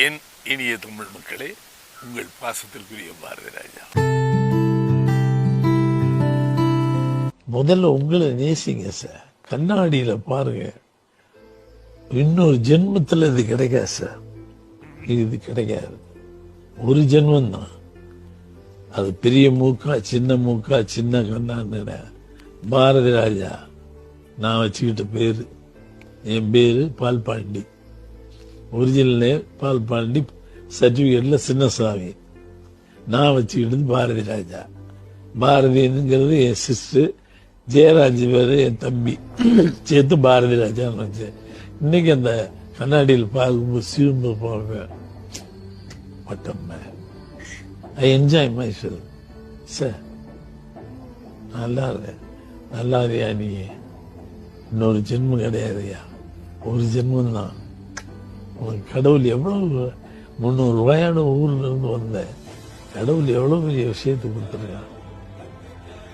என் இனிய தமிழ் மக்களே, உங்கள் பாசத்திற்குரிய பாரதி ராஜா. முதல்ல உங்களை நேசிங்க சார். கண்ணாடியில பாருங்க. இன்னொரு ஜென்மத்தில் இது கிடைக்காது சார். இது கிடைக்காது. ஒரு ஜென்மம் தான். அது பெரிய மூக்கா சின்ன மூக்கா சின்ன கண்ணான்னு பாரதி ராஜா நான் வச்சுக்கிட்ட பேரு. என் பேரு பால்பாண்டி. ஒரிஜினல் பால்பாண்டி, சர்டிபிகேட்ல சின்னசாமி. நான் வச்சுக்கிட்டது பாரதி ராஜா. பாரதிங்கிறது என் சிஸ்டர், ஜெயராஜ் பேரு என் தம்பி, சேர்த்து பாரதி ராஜான்னு வச்சேன். இன்னைக்கு அந்த கண்ணாடியில் பார்க்கும்போது சிவம்பு போவேன். I enjoy my self sir. நல்லா இருக்கியா நீ? இன்னொரு ஜென்மம் கிடையாதுயா, ஒரு ஜென்மம் தான். உனக்கு கடவுள் எவ்வளவு 300 ரூபாயான ஊர்ல இருந்து வந்த கடவுள் எவ்வளவு பெரிய விஷயத்தை கொடுத்துருக்கான்.